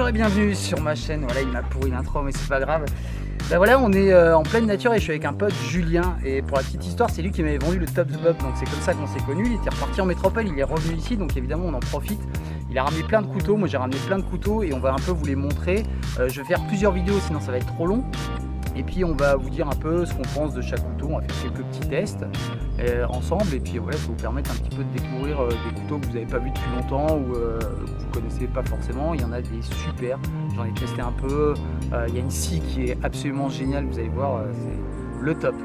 Bonjour et bienvenue sur ma chaîne. Voilà, il m'a pourri l'intro mais c'est pas grave. Ben voilà, on est en pleine nature et je suis avec un pote, Julien. Et pour la petite histoire, c'est lui qui m'avait vendu le Tops Bob. Donc c'est comme ça qu'on s'est connus. Il était reparti en métropole, il est revenu ici. Donc évidemment on en profite. Il a ramené plein de couteaux, moi j'ai ramené plein de couteaux et on va un peu vous les montrer. Je vais faire plusieurs vidéos sinon ça va être trop long. Et puis on va vous dire un peu ce qu'on pense de chaque couteau. On va faire quelques petits tests ensemble. Et puis voilà, ça va vous permettre un petit peu de découvrir des couteaux que vous n'avez pas vus depuis longtemps ou que vous ne connaissez pas forcément. Il y en a des super, j'en ai testé un peu. Il y a une scie qui est absolument géniale, vous allez voir, c'est le top.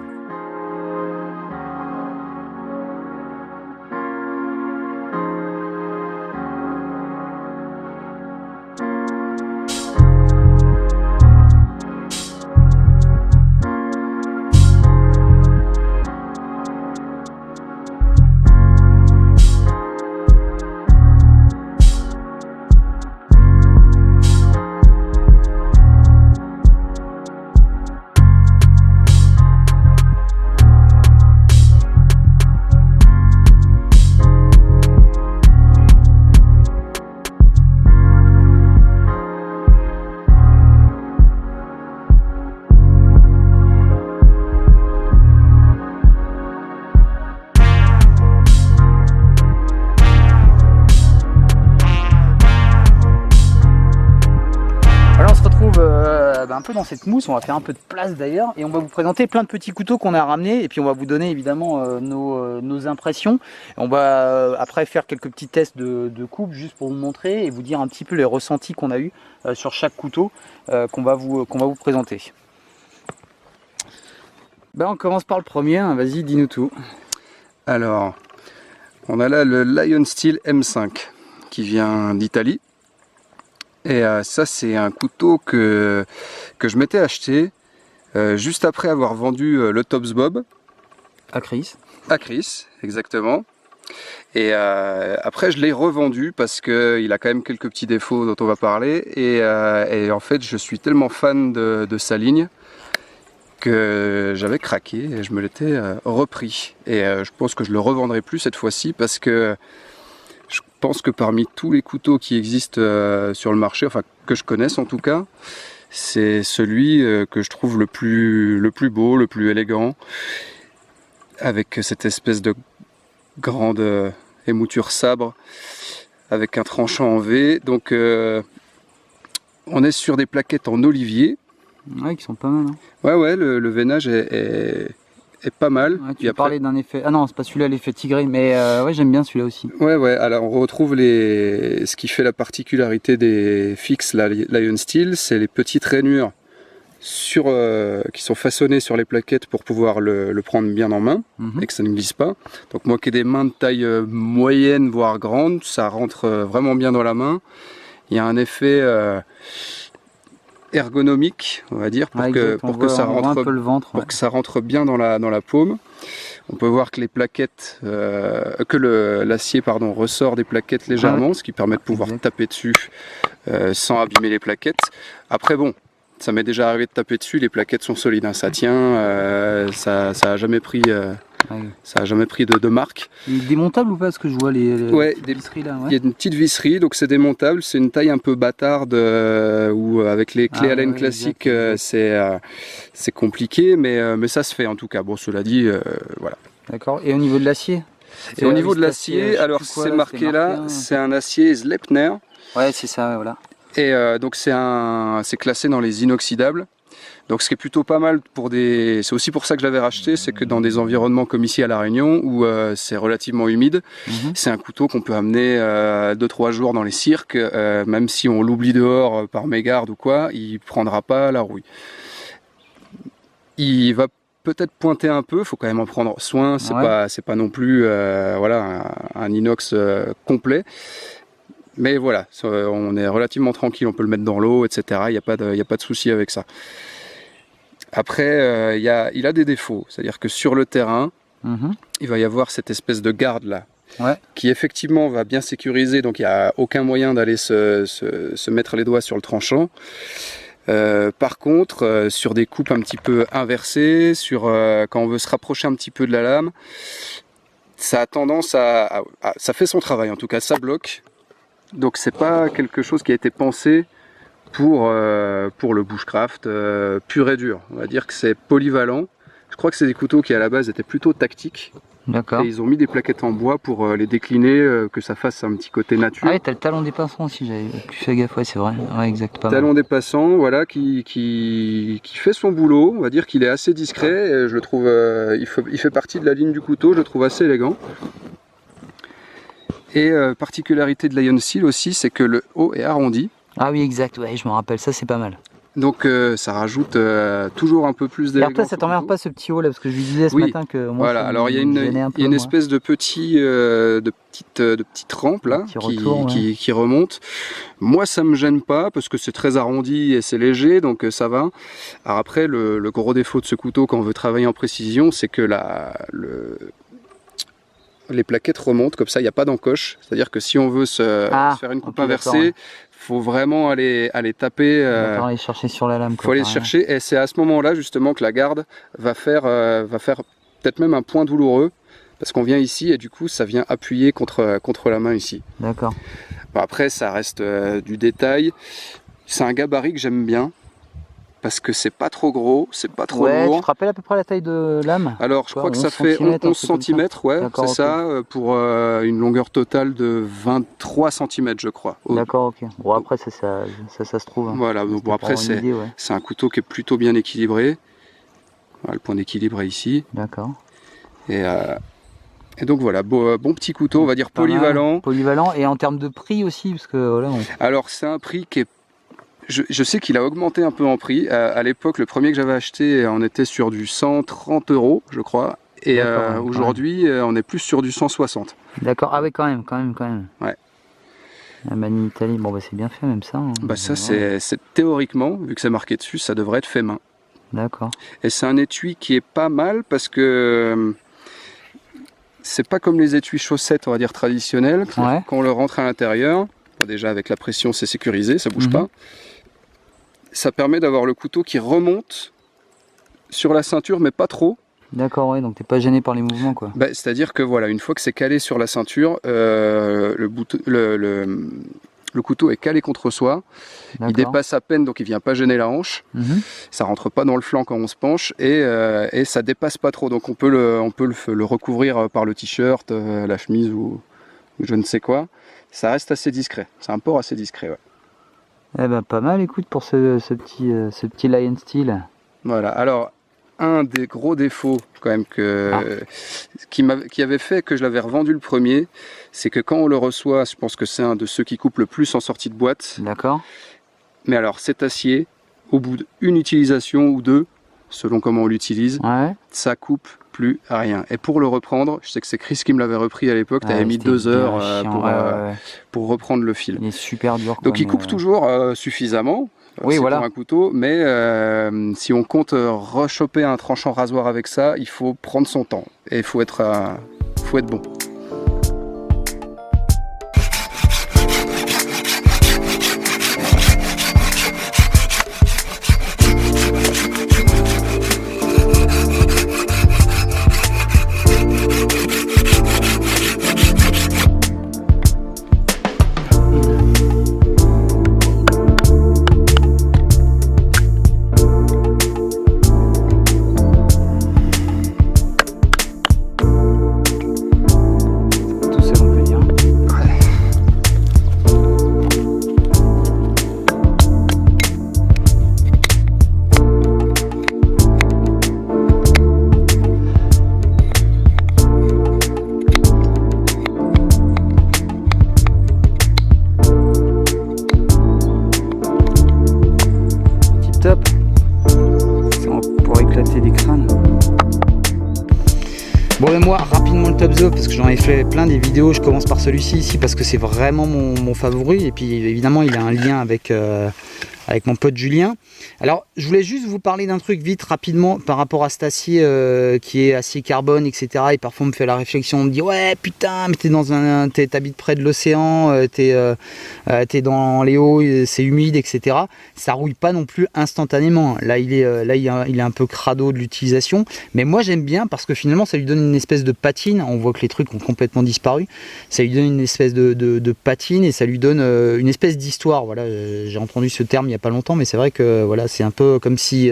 Un peu dans cette mousse, on va faire un peu de place d'ailleurs et on va vous présenter plein de petits couteaux qu'on a ramenés et puis on va vous donner évidemment nos impressions. On va après faire quelques petits tests de coupe juste pour vous montrer et vous dire un petit peu les ressentis qu'on a eu sur chaque couteau qu'on va vous présenter. Ben, on commence par le premier, hein. Vas-y, dis-nous tout. Alors, on a là le Lion Steel M5 qui vient d'Italie. Et ça, c'est un couteau que je m'étais acheté juste après avoir vendu le Tops Bob. À Chris. À Chris, exactement. Et après, je l'ai revendu parce qu'il a quand même quelques petits défauts dont on va parler. Et en fait, je suis tellement fan de sa ligne que j'avais craqué et je me l'étais repris. Et je pense que je le revendrai plus cette fois-ci parce que je pense que parmi tous les couteaux qui existent sur le marché, enfin que je connaisse en tout cas, c'est celui que je trouve le plus beau, le plus élégant, avec cette espèce de grande émouture sabre, avec un tranchant en V. Donc on est sur des plaquettes en olivier. Ouais, qui sont pas mal. Hein. Ouais, le veinage est pas mal. Ouais, tu parlais d'un effet. Ah non, c'est pas celui-là l'effet tigré, mais ouais, j'aime bien celui-là aussi. Ouais, alors on retrouve ce qui fait la particularité des fixes Lion Steel, c'est les petites rainures qui sont façonnées sur les plaquettes pour pouvoir le prendre bien en main et que ça ne glisse pas. Donc moi qui ai des mains de taille moyenne voire grande, ça rentre vraiment bien dans la main. Il y a un effet ergonomique, on va dire, pour que ça rentre bien dans la paume. On peut voir que les plaquettes, l'acier ressort des plaquettes légèrement, ce qui permet de pouvoir taper dessus sans abîmer les plaquettes. Après bon, ça m'est déjà arrivé de taper dessus, les plaquettes sont solides, hein, ça tient, ça a jamais pris. Ça n'a jamais pris de marque. Il est démontable ou pas? Parce que je vois les visseries là. Ouais. Il y a une petite visserie, donc c'est démontable. C'est une taille un peu bâtarde où avec les clés à laine classiques, c'est compliqué, mais ça se fait en tout cas. Bon, cela dit, voilà. D'accord. Et au niveau de l'acier? Et au niveau de l'acier, alors c'est marqué là, c'est un acier Sleipner. Ouais, c'est ça, ouais, voilà. Et donc c'est classé dans les inoxydables. Donc ce qui est plutôt pas mal c'est aussi pour ça que je l'avais racheté, c'est que dans des environnements comme ici à La Réunion où c'est relativement humide, c'est un couteau qu'on peut amener 2-3 jours dans les cirques, même si on l'oublie dehors par mégarde ou quoi, il prendra pas la rouille. Il va peut-être pointer un peu, faut quand même en prendre soin, c'est pas non plus un inox complet. Mais voilà, on est relativement tranquille, on peut le mettre dans l'eau, etc. Il n'y a pas de souci avec ça. Après, il a des défauts, c'est-à-dire que sur le terrain, il va y avoir cette espèce de garde là, qui effectivement va bien sécuriser, donc il n'y a aucun moyen d'aller se mettre les doigts sur le tranchant. Par contre, sur des coupes un petit peu inversées, quand on veut se rapprocher un petit peu de la lame, ça a tendance ça fait son travail en tout cas, ça bloque. Donc c'est pas quelque chose qui a été pensé pour le bushcraft pur et dur. On va dire que c'est polyvalent. Je crois que c'est des couteaux qui à la base étaient plutôt tactiques. D'accord. Et ils ont mis des plaquettes en bois pour les décliner, que ça fasse un petit côté nature. Ah oui, t'as le talon des passants aussi, j'avais plus fait gaffe, ouais c'est vrai. Ouais, exact, pas Talon mal. des passants, voilà, qui fait son boulot. On va dire qu'il est assez discret. Et je le trouve, il fait partie de la ligne du couteau, je le trouve assez élégant. Et particularité de l'Iron Steel aussi, c'est que le haut est arrondi. Ah oui, exact, ouais, je me rappelle, ça c'est pas mal. Donc ça rajoute toujours un peu plus d'élégance. Alors toi, ça t'emmerde pas ce petit haut là, parce que je lui disais ce matin que moi voilà, alors il y a une espèce de petite rampe là qui remonte. Moi ça me gêne pas parce que c'est très arrondi et c'est léger, donc ça va. Alors après le gros défaut de ce couteau quand on veut travailler en précision, c'est que les plaquettes remontent, comme ça il n'y a pas d'encoche. C'est-à-dire que si on veut se faire une coupe inversée, faut vraiment aller taper. Aller chercher sur la lame. Faut aller chercher, et c'est à ce moment-là justement que la garde va faire peut-être même un point douloureux, parce qu'on vient ici et du coup ça vient appuyer contre la main ici. D'accord. Bon, après ça reste du détail. C'est un gabarit que j'aime bien. Parce que c'est pas trop gros, c'est pas trop lourd. Tu te rappelles à peu près la taille de lame? Alors je crois que ça fait 11 cm, ouais, c'est ça, pour une longueur totale de 23 cm je crois. D'accord, ok. Bon après ça se trouve. Hein. Voilà, donc bon, après c'est un couteau qui est plutôt bien équilibré. Voilà, le point d'équilibre est ici. D'accord. Et donc voilà, bon petit couteau, on va dire polyvalent. Polyvalent, et en termes de prix aussi, parce que voilà. Alors c'est un prix qui est... Je sais qu'il a augmenté un peu en prix. À l'époque, le premier que j'avais acheté, on était sur du 130 €, je crois. Et aujourd'hui, on est plus sur du 160. D'accord, ah oui, quand même. Ouais. La Made in Italy, bon bah c'est bien fait même ça. Hein. Bah ça, c'est théoriquement, vu que c'est marqué dessus, ça devrait être fait main. D'accord. Et c'est un étui qui est pas mal parce que c'est pas comme les étuis chaussettes, on va dire traditionnels. Quand on le rentre à l'intérieur, déjà avec la pression, c'est sécurisé, ça bouge pas. Ça permet d'avoir le couteau qui remonte sur la ceinture, mais pas trop. D'accord, ouais, donc t'es pas gêné par les mouvements, quoi. Bah, c'est-à-dire que voilà, une fois que c'est calé sur la ceinture, le couteau est calé contre soi. Il dépasse à peine, donc il vient pas gêner la hanche. Ça rentre pas dans le flanc quand on se penche, et ça dépasse pas trop. Donc on peut le recouvrir par le t-shirt, la chemise ou je ne sais quoi. Ça reste assez discret. C'est un port assez discret, ouais. Eh ben pas mal, écoute, pour ce petit Lion Steel. Voilà, alors un des gros défauts quand même qui avait fait que je l'avais revendu le premier, c'est que quand on le reçoit, je pense que c'est un de ceux qui coupe le plus en sortie de boîte. D'accord. Mais alors cet acier, au bout d'une utilisation ou deux, selon comment on l'utilise, ça coupe plus à rien. Et pour le reprendre, je sais que c'est Chris qui me l'avait repris à l'époque, tu avais mis 2 heures pour reprendre le fil. Il est super dur. Donc il coupe toujours suffisamment, pour un couteau, mais si on compte rechoper un tranchant rasoir avec ça, il faut prendre son temps et il faut être bon. Bon et moi rapidement le Top Zop parce que j'en ai fait plein des vidéos, je commence par celui-ci ici parce que c'est vraiment mon favori et puis évidemment il a un lien avec mon pote Julien. Alors je voulais juste vous parler d'un truc vite rapidement par rapport à cet acier qui est acier carbone etc. Et parfois on me fait la réflexion, on me dit ouais putain mais t'habites près de l'océan, t'es dans les hauts, c'est humide etc. Ça rouille pas non plus instantanément. Là il est un peu crado de l'utilisation, mais moi j'aime bien parce que finalement ça lui donne une espèce de patine. On voit que les trucs ont complètement disparu. Ça lui donne une espèce de patine et ça lui donne une espèce d'histoire. Voilà, j'ai entendu ce terme il n'y a pas longtemps, mais c'est vrai que voilà, c'est un peu comme si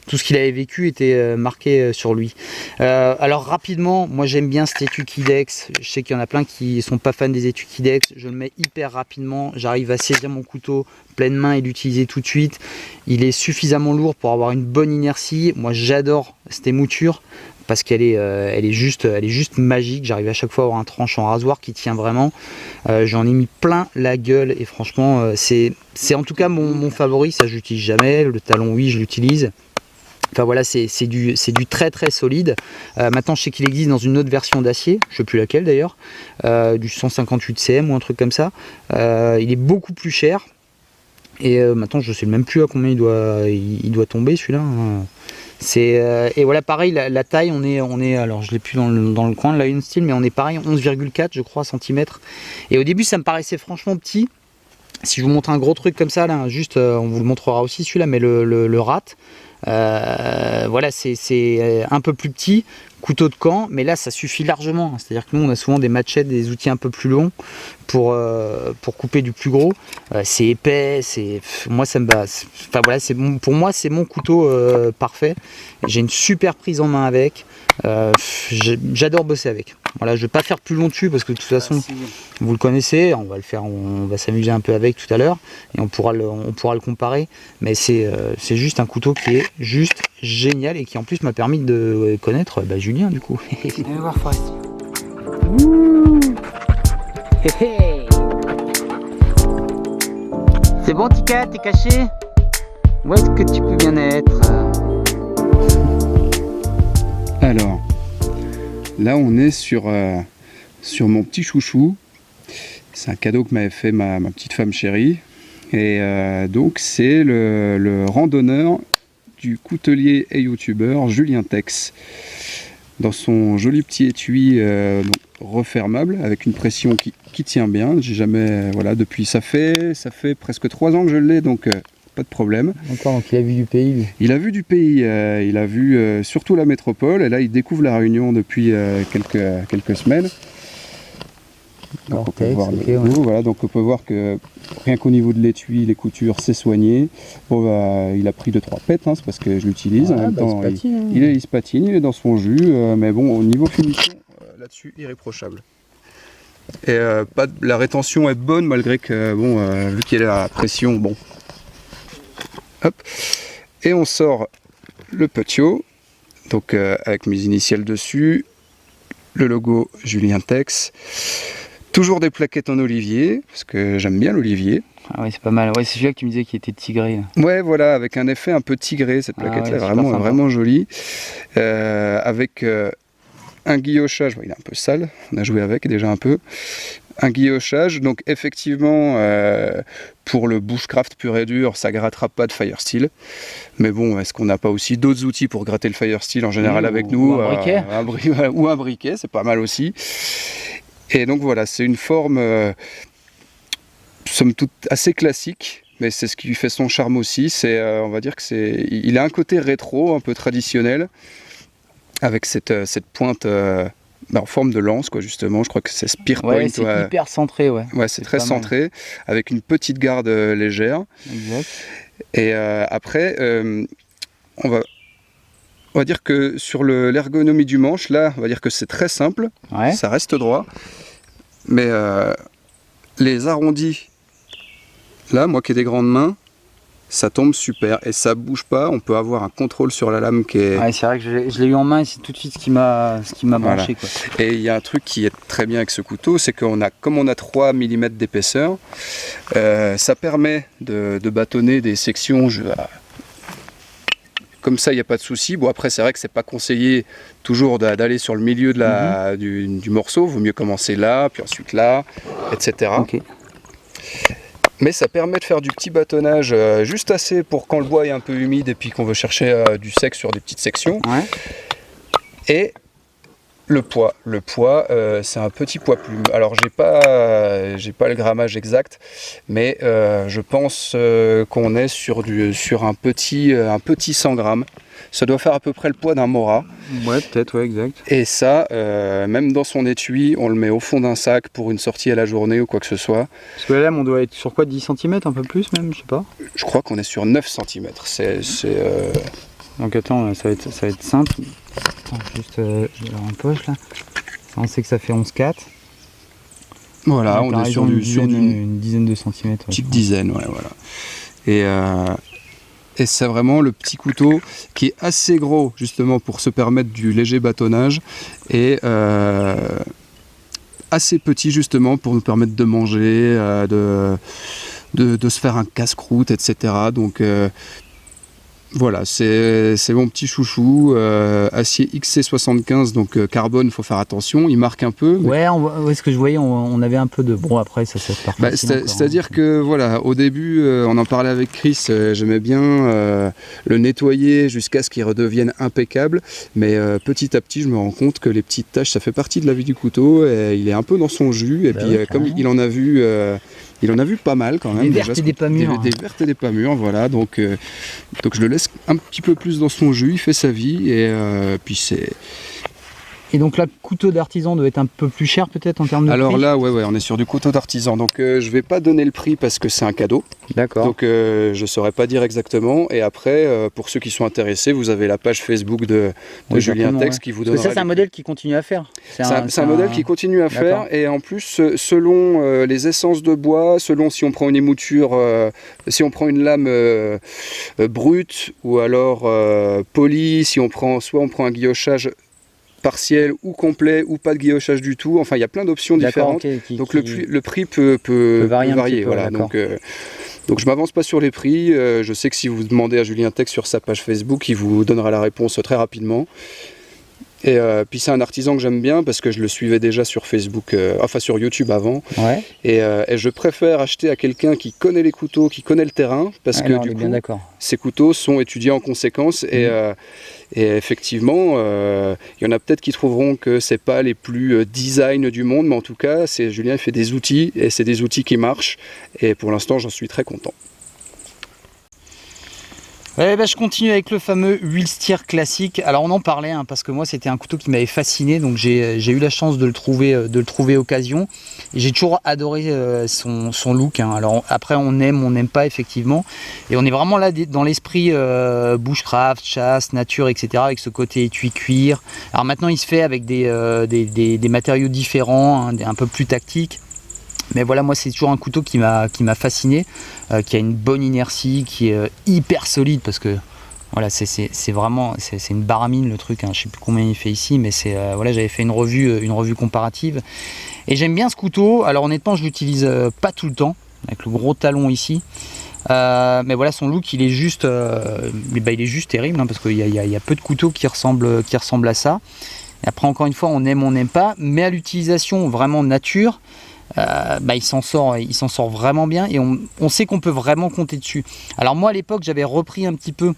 tout ce qu'il avait vécu était marqué sur lui. Alors rapidement, moi j'aime bien cet Etukidex. Je sais qu'il y en a plein qui sont pas fans des Etukidex. Je le mets hyper rapidement. J'arrive à saisir mon couteau pleine main et l'utiliser tout de suite. Il est suffisamment lourd pour avoir une bonne inertie. Moi j'adore cette émouture parce qu'elle est juste magique. J'arrive à chaque fois à avoir un tranchant rasoir qui tient vraiment. J'en ai mis plein la gueule et franchement c'est en tout cas mon favori. Ça je l'utilise jamais. Le talon oui je l'utilise. Enfin voilà, c'est du très très solide. Maintenant je sais qu'il existe dans une autre version d'acier, je ne sais plus laquelle d'ailleurs, du 158 cm ou un truc comme ça. Il est beaucoup plus cher. Et maintenant je ne sais même plus à combien il doit tomber celui-là. Et voilà, pareil, la taille, on est alors je l'ai plus dans le coin de Lion Steel, mais on est pareil, 11,4 je crois centimètres. Et au début ça me paraissait franchement petit. Si je vous montre un gros truc comme ça, là, juste, on vous le montrera aussi celui-là, mais le rat, voilà, c'est un peu plus petit, couteau de camp, mais là ça suffit largement. C'est-à-dire que nous on a souvent des machettes, des outils un peu plus longs pour couper du plus gros. C'est épais, moi ça me va. Enfin voilà, pour moi c'est mon couteau parfait. J'ai une super prise en main avec. J'adore bosser avec. Voilà, je vais pas faire plus long dessus parce que de toute façon vous le connaissez, on va s'amuser un peu avec tout à l'heure et on pourra le comparer, mais c'est juste un couteau qui est juste génial et qui en plus m'a permis de connaître Julien du coup. Viens voir Forest. C'est bon Tika, t'es caché? Où est-ce que tu peux bien être? Alors, là on est sur mon petit chouchou. C'est un cadeau que m'avait fait ma petite femme chérie. Et donc c'est le randonneur du coutelier et youtubeur Julien Tex. Dans son joli petit étui refermable avec une pression qui tient bien. J'ai jamais, voilà, depuis ça fait presque 3 ans que je l'ai, donc pas de problème. D'accord, donc il a vu du pays lui. Il a vu du pays, il a vu surtout la métropole, et là il découvre la Réunion depuis quelques semaines. Donc on peut voir voilà, donc on peut voir que rien qu'au niveau de l'étui, les coutures, c'est soigné. Bon, il a pris 2-3 pètes, c'est parce que je l'utilise. En même temps, il se patine, il est dans son jus, mais bon, au niveau finition, là-dessus, irréprochable. Et la rétention est bonne malgré que, bon, vu qu'il y a la pression, bon. Hop. Et on sort le petiot, donc avec mes initiales dessus, le logo Julien Tex. Toujours des plaquettes en olivier, parce que j'aime bien l'olivier. Ah ouais, c'est pas mal. Ouais, c'est celui-là que tu me disais qui était tigré. Ouais, voilà, avec un effet un peu tigré, cette plaquette-là, vraiment jolie. Avec un guillochage, il est un peu sale, on a joué avec déjà un peu. Un guillochage, donc effectivement, pour le bushcraft pur et dur, ça grattera pas de Firesteel. Mais bon, est-ce qu'on n'a pas aussi d'autres outils pour gratter le Firesteel en général avec nous? Ou un briquet. Ou un briquet, c'est pas mal aussi. Et donc voilà, c'est une forme, somme toute, assez classique, mais c'est ce qui lui fait son charme aussi. On va dire que il a un côté rétro, un peu traditionnel, avec cette pointe en forme de lance, quoi, justement. Je crois que c'est Spear Point. Ouais, c'est hyper centré, ouais. Ouais, c'est très centré, avec une petite garde légère. Exact. Et après, on va dire que sur l'ergonomie du manche, là, on va dire que c'est très simple, ça reste droit, mais les arrondis, là, moi qui ai des grandes mains, ça tombe super et ça bouge pas. On peut avoir un contrôle sur la lame qui est... Ouais, c'est vrai que je l'ai eu en main et c'est tout de suite ce qui m'a branché, quoi. Et il y a un truc qui est très bien avec ce couteau, c'est comme on a 3 mm d'épaisseur, ça permet de bâtonner des sections... Comme ça, il n'y a pas de souci. Bon, après, c'est vrai que c'est pas conseillé toujours d'aller sur le milieu de du morceau. Il vaut mieux commencer là, puis ensuite là, etc. Okay. Mais ça permet de faire du petit bâtonnage juste assez pour quand le bois est un peu humide et puis qu'on veut chercher du sec sur des petites sections. Ouais. Et Le poids, c'est un petit poids plume. Alors j'ai pas le grammage exact, mais je pense qu'on est sur un petit 100 grammes. Ça doit faire à peu près le poids d'un Mora. Ouais, peut-être, ouais, exact. Et ça, même dans son étui, on le met au fond d'un sac pour une sortie à la journée ou quoi que ce soit. Parce que là, on doit être sur quoi, 10 cm, un peu plus même, je sais pas. Je crois qu'on est sur 9 cm. Donc attends, ça va être simple. Attends, juste, je vais avoir en poche là. Ça, on sait que ça fait 11,4. Voilà, on est sur une dizaine de centimètres. Petite dizaine, ouais, voilà. Et c'est vraiment le petit couteau qui est assez gros justement pour se permettre du léger bâtonnage et assez petit justement pour nous permettre de manger, de se faire un casse-croûte, etc. Donc voilà, c'est mon petit chouchou, acier XC75, donc carbone, il faut faire attention, il marque un peu. Mais... Ouais, ce que je voyais, on avait un peu de... Bon, après, ça part c'est-à-dire que, voilà, au début, on en parlait avec Chris, j'aimais bien le nettoyer jusqu'à ce qu'il redevienne impeccable, mais petit à petit, je me rends compte que les petites taches, ça fait partie de la vie du couteau, et il est un peu dans son jus, et puis comme il en a vu... il en a vu pas mal quand même. Des vertes et des pas mûres. Des vertes et des pas mûres, voilà. Donc je le laisse un petit peu plus dans son jus, il fait sa vie et puis c'est... Et donc là, le couteau d'artisan doit être un peu plus cher peut-être en termes de prix. Alors là, ouais, on est sur du couteau d'artisan. Donc je vais pas donner le prix parce que c'est un cadeau. D'accord. Donc je saurais pas dire exactement. Et après, pour ceux qui sont intéressés, vous avez la page Facebook de Julien Tex qui vous donnera... Ça, c'est un modèle qui continue à faire. C'est un modèle qui continue à faire. Et en plus, selon les essences de bois, selon si on prend une émouture, si on prend une lame brute ou alors polie, si on prend un guillochage partiel ou complet ou pas de guillochage du tout, enfin il y a plein d'options différentes, donc le prix peut varier, voilà. Donc je m'avance pas sur les prix, je sais que si vous demandez à Julien Tex sur sa page Facebook, il vous donnera la réponse très rapidement. Et puis c'est un artisan que j'aime bien parce que je le suivais déjà sur Facebook, enfin sur YouTube avant. Ouais. Et je préfère acheter à quelqu'un qui connaît les couteaux, qui connaît le terrain, parce que du coup, ces couteaux sont étudiés en conséquence. Et effectivement, il y en a peut-être qui trouveront que c'est pas les plus design du monde, mais en tout cas, Julien il fait des outils et c'est des outils qui marchent. Et pour l'instant, j'en suis très content. Je continue avec le fameux Wilsteer classique. Alors on en parlait parce que moi c'était un couteau qui m'avait fasciné, donc j'ai eu la chance de le trouver occasion. Et j'ai toujours adoré son look. Alors après on n'aime pas effectivement. Et on est vraiment là dans l'esprit bushcraft, chasse, nature, etc. Avec ce côté étui cuir. Alors maintenant il se fait avec des matériaux différents, un peu plus tactiques. Mais voilà, moi c'est toujours un couteau qui m'a fasciné, qui a une bonne inertie, qui est hyper solide parce que voilà, c'est vraiment une baramine le truc, je sais plus combien il fait ici, mais voilà, j'avais fait une revue comparative et j'aime bien ce couteau. Alors honnêtement je l'utilise pas tout le temps avec le gros talon ici, mais voilà, son look il est juste terrible parce qu'il y a peu de couteaux qui ressemblent à ça. Et après encore une fois on n'aime pas, mais à l'utilisation vraiment nature, il s'en sort vraiment bien et on sait qu'on peut vraiment compter dessus. Alors moi à l'époque j'avais repris un petit peu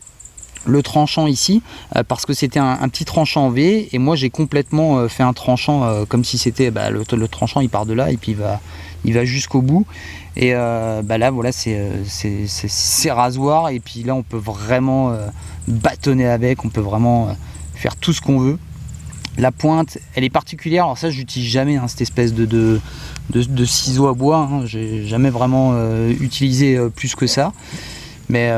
le tranchant ici parce que c'était un petit tranchant en V et moi j'ai complètement fait un tranchant comme si c'était le tranchant il part de là et puis il va jusqu'au bout et là voilà c'est rasoir et puis là on peut vraiment bâtonner avec, on peut vraiment faire tout ce qu'on veut. La pointe, elle est particulière, alors ça je n'utilise jamais cette espèce de ciseau à bois, j'ai jamais vraiment utilisé plus que ça. Mais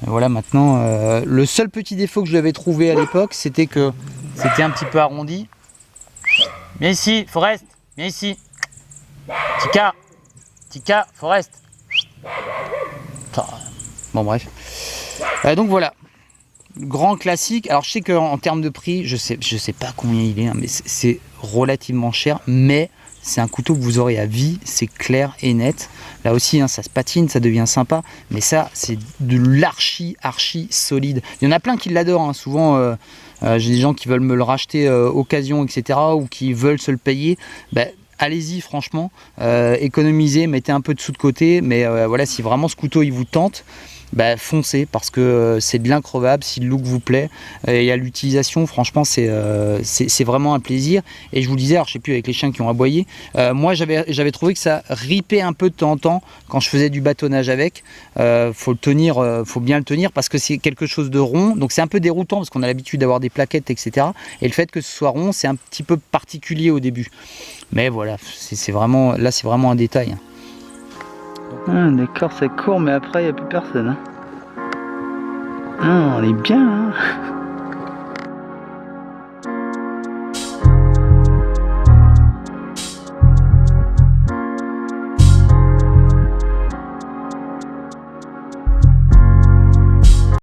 voilà, maintenant, le seul petit défaut que je lui avais trouvé à l'époque, c'était que c'était un petit peu arrondi. Viens ici, Forest, viens ici. Tika, Forest. Bon bref. Donc voilà. Grand classique. Alors je sais qu'en termes de prix, je sais pas combien il est, mais c'est relativement cher, mais c'est un couteau que vous aurez à vie, c'est clair et net. Là aussi ça se patine, ça devient sympa, mais ça c'est de l'archi solide. Il y en a plein qui l'adorent, souvent j'ai des gens qui veulent me le racheter occasion, etc., ou qui veulent se le payer. Allez-y franchement, économisez, mettez un peu de sous de côté, mais voilà, si vraiment ce couteau il vous tente, bah, foncez parce que c'est de l'increvable si le look vous plaît. Et à l'utilisation, franchement, c'est vraiment un plaisir. Et je vous le disais, alors, je sais plus avec les chiens qui ont aboyé, moi j'avais trouvé que ça ripait un peu de temps en temps quand je faisais du bâtonnage avec. Faut le tenir, faut bien le tenir parce que c'est quelque chose de rond, donc c'est un peu déroutant parce qu'on a l'habitude d'avoir des plaquettes, etc. Et le fait que ce soit rond, c'est un petit peu particulier au début. Mais voilà, c'est vraiment, là c'est vraiment un détail. Ah, d'accord, ça court, mais après il n'y a plus personne. Ah, on est bien là.